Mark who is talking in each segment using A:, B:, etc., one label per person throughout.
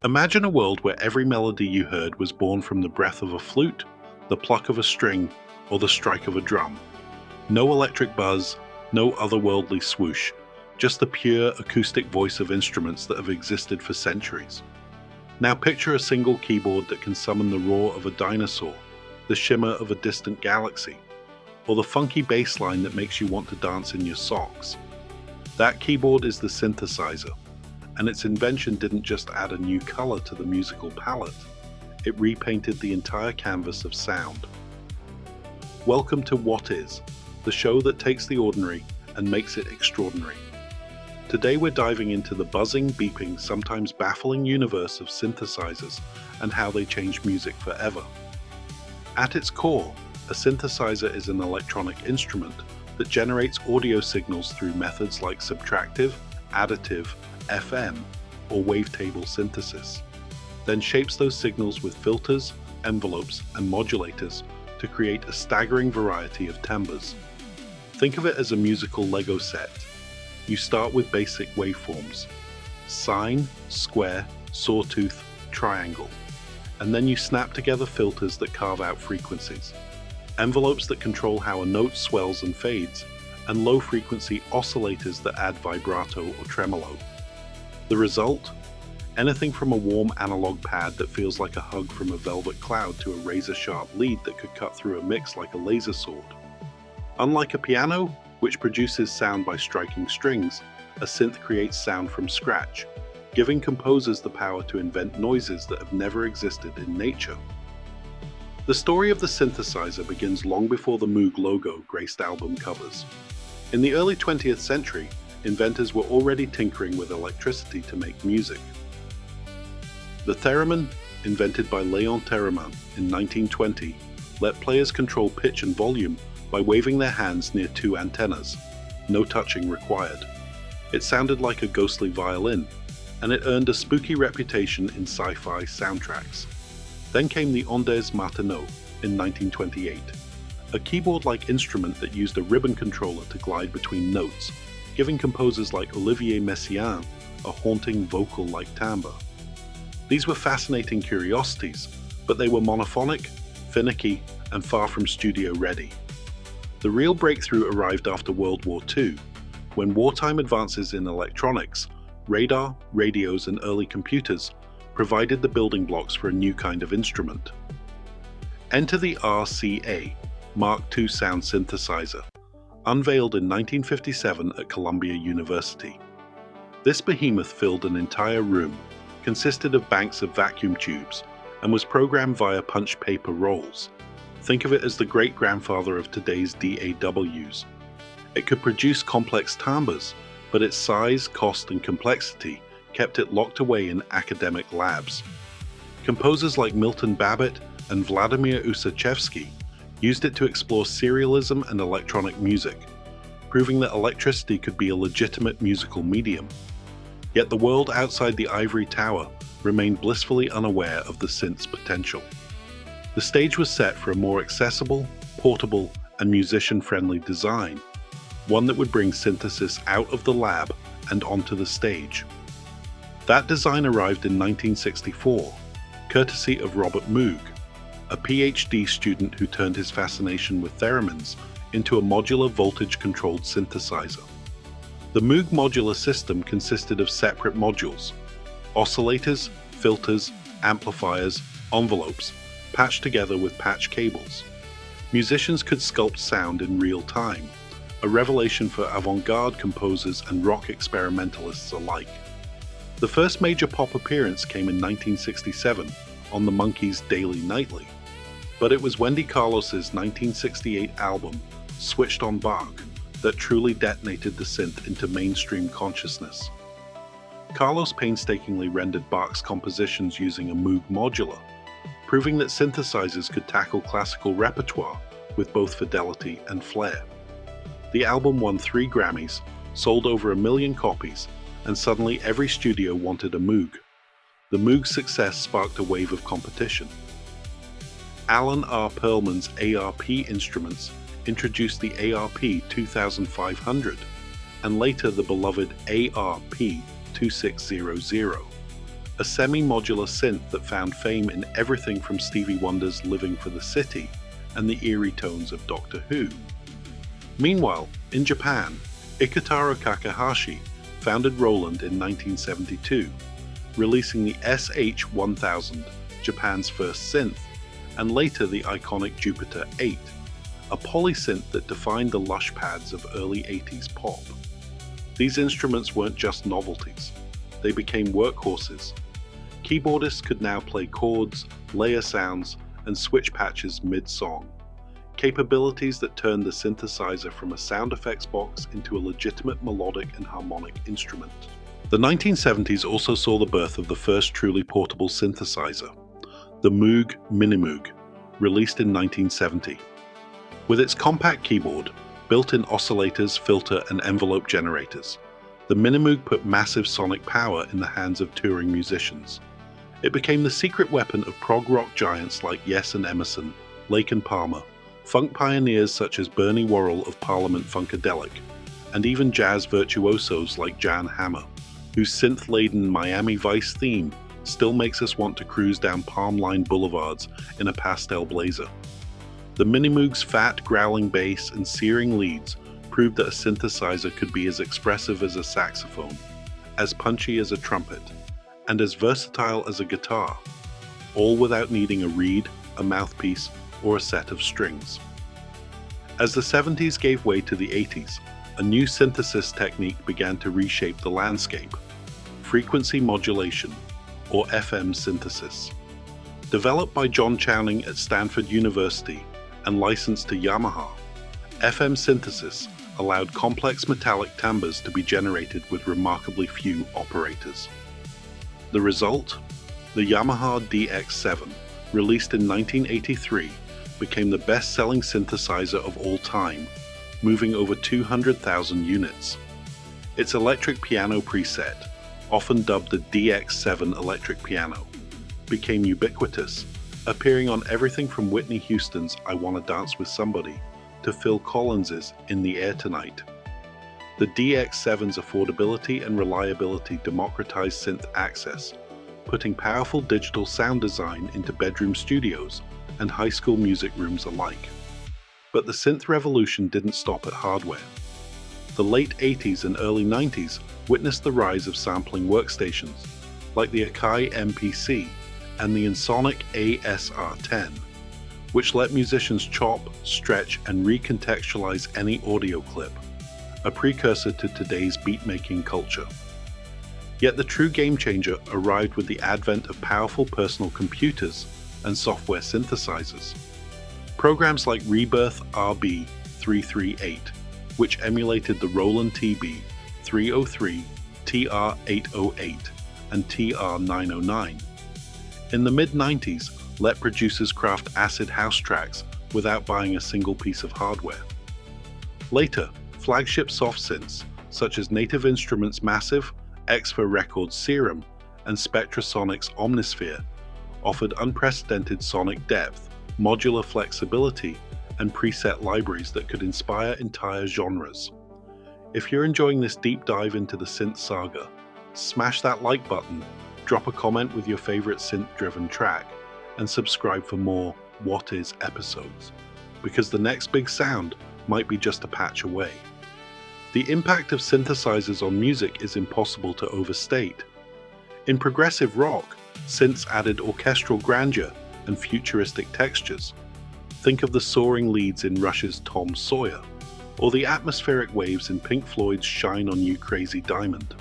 A: Imagine a world where every melody you heard was born from the breath of a flute, the pluck of a string, or the strike of a drum. No electric buzz, no otherworldly swoosh, just the pure acoustic voice of instruments that have existed for centuries. Now picture a single keyboard that can summon the roar of a dinosaur, the shimmer of a distant galaxy, or the funky bass line that makes you want to dance in your socks. That keyboard is the synthesizer, and its invention didn't just add a new color to the musical palette, it repainted the entire canvas of sound. Welcome to What Is, the show that takes the ordinary and makes it extraordinary. Today we're diving into the buzzing, beeping, sometimes baffling universe of synthesizers and how they change music forever. At its core, a synthesizer is an electronic instrument that generates audio signals through methods like subtractive, additive, FM, or wavetable synthesis, then shapes those signals with filters, envelopes, and modulators to create a staggering variety of timbres. Think of it as a musical Lego set. You start with basic waveforms: sine, square, sawtooth, triangle, and then you snap together filters that carve out frequencies, envelopes that control how a note swells and fades, and low-frequency oscillators that add vibrato or tremolo. The result? Anything from a warm analog pad that feels like a hug from a velvet cloud to a razor-sharp lead that could cut through a mix like a laser sword. Unlike a piano, which produces sound by striking strings, a synth creates sound from scratch, giving composers the power to invent noises that have never existed in nature. The story of the synthesizer begins long before the Moog logo graced album covers. In the early 20th century, inventors were already tinkering with electricity to make music. The theremin, invented by Léon Theremin in 1920, let players control pitch and volume by waving their hands near two antennas, no touching required. It sounded like a ghostly violin, and it earned a spooky reputation in sci-fi soundtracks. Then came the Ondes Martenot in 1928, a keyboard-like instrument that used a ribbon controller to glide between notes, giving composers like Olivier Messiaen a haunting vocal-like timbre. These were fascinating curiosities, but they were monophonic, finicky, and far from studio-ready. The real breakthrough arrived after World War II, when wartime advances in electronics, radar, radios, and early computers provided the building blocks for a new kind of instrument. Enter the RCA, Mark II sound synthesizer, unveiled in 1957 at Columbia University. This behemoth filled an entire room, consisted of banks of vacuum tubes, and was programmed via punch paper rolls. Think of it as the great-grandfather of today's DAWs. It could produce complex timbres, but its size, cost, and complexity kept it locked away in academic labs. Composers like Milton Babbitt and Vladimir Ussachevsky used it to explore serialism and electronic music, proving that electricity could be a legitimate musical medium. Yet the world outside the ivory tower remained blissfully unaware of the synth's potential. The stage was set for a more accessible, portable, and musician-friendly design, one that would bring synthesis out of the lab and onto the stage. That design arrived in 1964, courtesy of Robert Moog, a PhD student who turned his fascination with theremins into a modular voltage-controlled synthesizer. The Moog Modular system consisted of separate modules: oscillators, filters, amplifiers, envelopes, patched together with patch cables. Musicians could sculpt sound in real time, a revelation for avant-garde composers and rock experimentalists alike. The first major pop appearance came in 1967 on the Monkees' Daily Nightly, but it was Wendy Carlos's 1968 album, Switched on Bach, that truly detonated the synth into mainstream consciousness. Carlos painstakingly rendered Bach's compositions using a Moog Modular, proving that synthesizers could tackle classical repertoire with both fidelity and flair. The album won 3 Grammys, sold over 1 million copies, and suddenly every studio wanted a Moog. The Moog's success sparked a wave of competition. Alan R. Perlman's ARP instruments introduced the ARP 2500, and later the beloved ARP 2600. a semi-modular synth that found fame in everything from Stevie Wonder's Living for the City and the eerie tones of Doctor Who. Meanwhile, in Japan, Iketaro Kakehashi founded Roland in 1972, releasing the SH-1000, Japan's first synth, and later the iconic Jupiter 8, a polysynth that defined the lush pads of early 80s pop. These instruments weren't just novelties, they became workhorses. Keyboardists could now play chords, layer sounds, and switch patches mid-song, capabilities that turned the synthesizer from a sound effects box into a legitimate melodic and harmonic instrument. The 1970s also saw the birth of the first truly portable synthesizer, the Moog Minimoog, released in 1970. With its compact keyboard, built-in oscillators, filter, and envelope generators, the Minimoog put massive sonic power in the hands of touring musicians. It became the secret weapon of prog rock giants like Yes and Emerson, Lake and Palmer, funk pioneers such as Bernie Worrell of Parliament Funkadelic, and even jazz virtuosos like Jan Hammer, whose synth-laden Miami Vice theme still makes us want to cruise down palm-lined boulevards in a pastel blazer. The Minimoog's fat, growling bass and searing leads proved that a synthesizer could be as expressive as a saxophone, as punchy as a trumpet, and as versatile as a guitar, all without needing a reed, a mouthpiece, or a set of strings. As the 70s gave way to the 80s, a new synthesis technique began to reshape the landscape: frequency modulation, or FM synthesis. Developed by John Chowning at Stanford University and licensed to Yamaha, FM synthesis allowed complex metallic timbres to be generated with remarkably few operators. The result? The Yamaha DX7, released in 1983, became the best-selling synthesizer of all time, moving over 200,000 units. Its electric piano preset, often dubbed the DX7 electric piano, became ubiquitous, appearing on everything from Whitney Houston's I Wanna Dance with Somebody to Phil Collins's In the Air Tonight. The DX7's affordability and reliability democratized synth access, putting powerful digital sound design into bedroom studios and high school music rooms alike. But the synth revolution didn't stop at hardware. The late 80s and early 90s witnessed the rise of sampling workstations, like the Akai MPC and the Ensoniq ASR10, which let musicians chop, stretch, and recontextualize any audio clip, a precursor to today's beat-making culture. Yet the true game-changer arrived with the advent of powerful personal computers and software synthesizers. Programs like Rebirth RB338, which emulated the Roland TB303, TR808, and TR909. In the mid-90s, let producers craft acid house tracks without buying a single piece of hardware. Later, flagship soft synths, such as Native Instruments' Massive, Exfer Records' Serum, and Spectrasonics' Omnisphere, offered unprecedented sonic depth, modular flexibility, and preset libraries that could inspire entire genres. If you're enjoying this deep dive into the synth saga, smash that like button, drop a comment with your favorite synth-driven track, and subscribe for more What Is episodes, because the next big sound might be just a patch away. The impact of synthesizers on music is impossible to overstate. In progressive rock, synths added orchestral grandeur and futuristic textures. Think of the soaring leads in Rush's Tom Sawyer, or the atmospheric waves in Pink Floyd's Shine On You Crazy Diamond.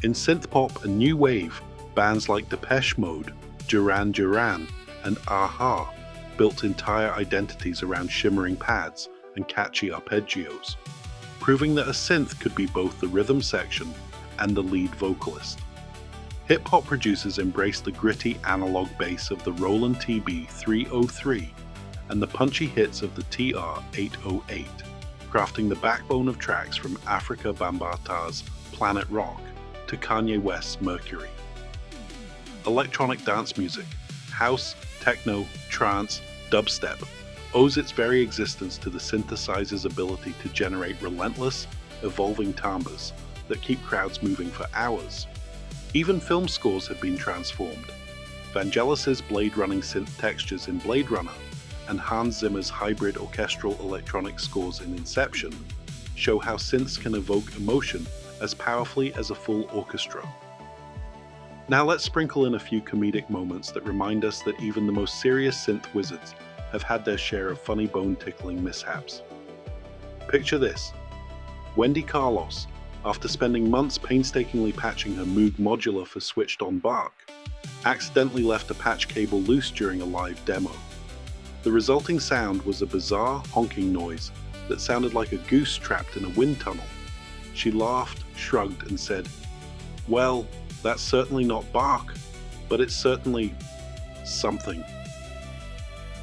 A: In synthpop and new wave, bands like Depeche Mode, Duran Duran, and a-ha built entire identities around shimmering pads and catchy arpeggios, proving that a synth could be both the rhythm section and the lead vocalist. Hip-hop producers embraced the gritty analog bass of the Roland TB303 and the punchy hits of the TR808, crafting the backbone of tracks from Africa Bambaata's Planet Rock to Kanye West's Mercury. Electronic dance music, house, techno, trance, dubstep, owes its very existence to the synthesizer's ability to generate relentless, evolving timbres that keep crowds moving for hours. Even film scores have been transformed. Vangelis's blade-running synth textures in Blade Runner and Hans Zimmer's hybrid orchestral electronic scores in Inception show how synths can evoke emotion as powerfully as a full orchestra. Now let's sprinkle in a few comedic moments that remind us that even the most serious synth wizards have had their share of funny bone-tickling mishaps. Picture this. Wendy Carlos, after spending months painstakingly patching her Moog Modular for switched-on bark, accidentally left a patch cable loose during a live demo. The resulting sound was a bizarre honking noise that sounded like a goose trapped in a wind tunnel. She laughed, shrugged, and said, "Well, that's certainly not bark, but it's certainly something."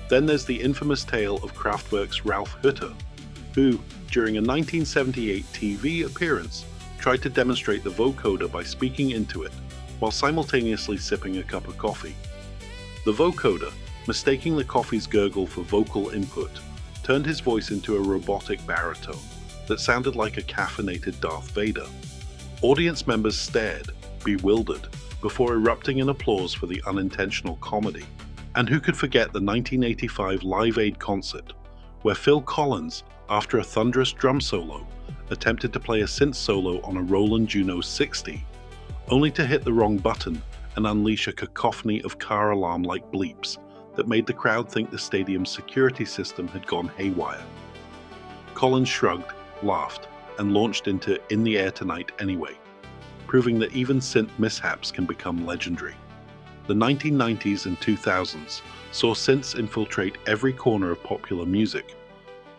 A: Then there's the infamous tale of Kraftwerk's Ralf Hütter, who, during a 1978 TV appearance, tried to demonstrate the vocoder by speaking into it, while simultaneously sipping a cup of coffee. The vocoder, mistaking the coffee's gurgle for vocal input, turned his voice into a robotic baritone that sounded like a caffeinated Darth Vader. Audience members stared, bewildered, before erupting in applause for the unintentional comedy. And who could forget the 1985 Live Aid concert, where Phil Collins, after a thunderous drum solo, attempted to play a synth solo on a Roland Juno 60, only to hit the wrong button and unleash a cacophony of car alarm-like bleeps that made the crowd think the stadium's security system had gone haywire. Collins shrugged, laughed, and launched into In the Air Tonight anyway, proving that even synth mishaps can become legendary. The 1990s and 2000s saw synths infiltrate every corner of popular music,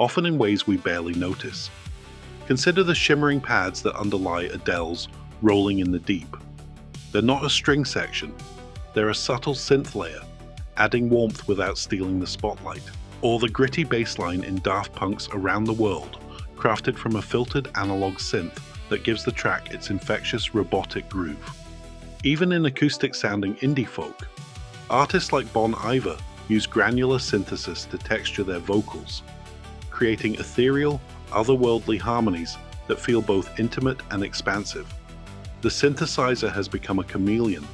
A: often in ways we barely notice. Consider the shimmering pads that underlie Adele's Rolling in the Deep. They're not a string section, they're a subtle synth layer, adding warmth without stealing the spotlight. Or the gritty bass line in Daft Punk's Around the World, crafted from a filtered analog synth that gives the track its infectious robotic groove. Even in acoustic-sounding indie folk, artists like Bon Iver use granular synthesis to texture their vocals, creating ethereal, otherworldly harmonies that feel both intimate and expansive. The synthesizer has become a chameleon,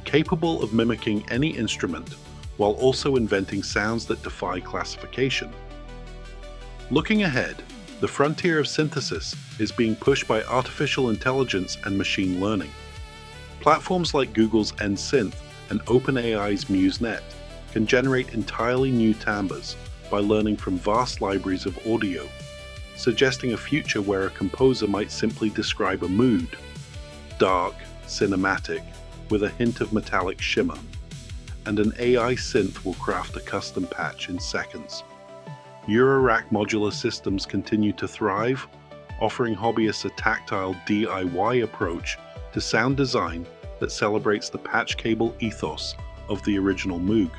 A: capable of mimicking any instrument while also inventing sounds that defy classification. Looking ahead, the frontier of synthesis is being pushed by artificial intelligence and machine learning. Platforms like Google's NSynth and OpenAI's MuseNet can generate entirely new timbres by learning from vast libraries of audio, suggesting a future where a composer might simply describe a mood, dark, cinematic, with a hint of metallic shimmer, and an AI synth will craft a custom patch in seconds. Eurorack modular systems continue to thrive, offering hobbyists a tactile DIY approach to sound design that celebrates the patch cable ethos of the original Moog.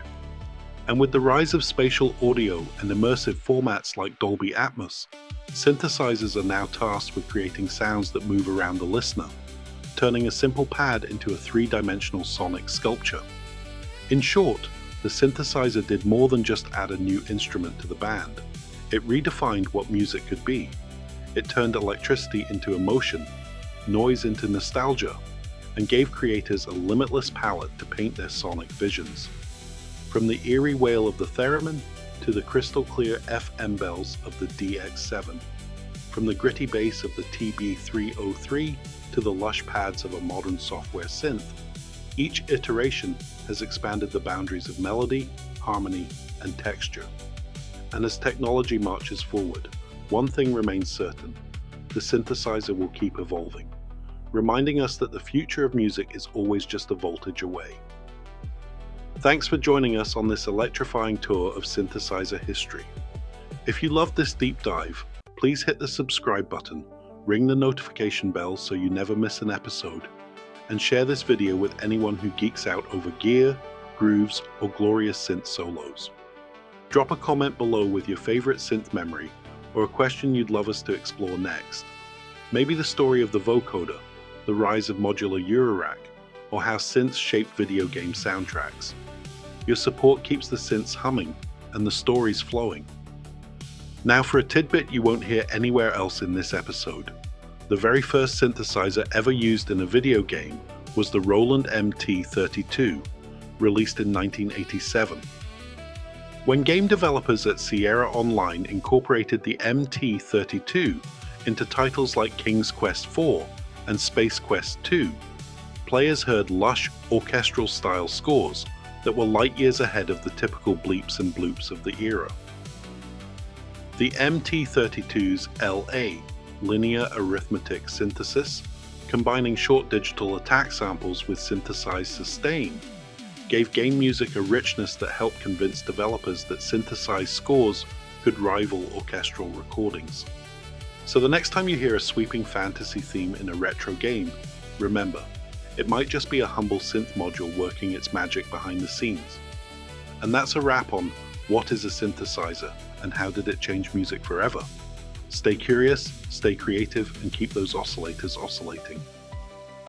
A: And with the rise of spatial audio and immersive formats like Dolby Atmos, synthesizers are now tasked with creating sounds that move around the listener, turning a simple pad into a three-dimensional sonic sculpture. In short, the synthesizer did more than just add a new instrument to the band. It redefined what music could be. It turned electricity into emotion, noise into nostalgia, and gave creators a limitless palette to paint their sonic visions. From the eerie wail of the Theremin to the crystal clear FM bells of the DX7, from the gritty bass of the TB303 to the lush pads of a modern software synth, each iteration has expanded the boundaries of melody, harmony, and texture. And as technology marches forward, one thing remains certain: the synthesizer will keep evolving, reminding us that the future of music is always just a voltage away. Thanks for joining us on this electrifying tour of synthesizer history. If you loved this deep dive, please hit the subscribe button, ring the notification bell so you never miss an episode, and share this video with anyone who geeks out over gear, grooves, or glorious synth solos. Drop a comment below with your favorite synth memory or a question you'd love us to explore next. Maybe the story of the vocoder, the rise of modular Eurorack, or how synths shape video game soundtracks. Your support keeps the synths humming and the stories flowing. Now for a tidbit you won't hear anywhere else in this episode. The very first synthesizer ever used in a video game was the Roland MT32, released in 1987. When game developers at Sierra Online incorporated the MT32 into titles like King's Quest IV and Space Quest II, players heard lush, orchestral-style scores that were light years ahead of the typical bleeps and bloops of the era. The MT32's LA, linear arithmetic synthesis, combining short digital attack samples with synthesized sustain, gave game music a richness that helped convince developers that synthesized scores could rival orchestral recordings. So the next time you hear a sweeping fantasy theme in a retro game, remember, it might just be a humble synth module working its magic behind the scenes. And that's a wrap on what is a synthesizer and how did it change music forever. Stay curious, stay creative, and keep those oscillators oscillating.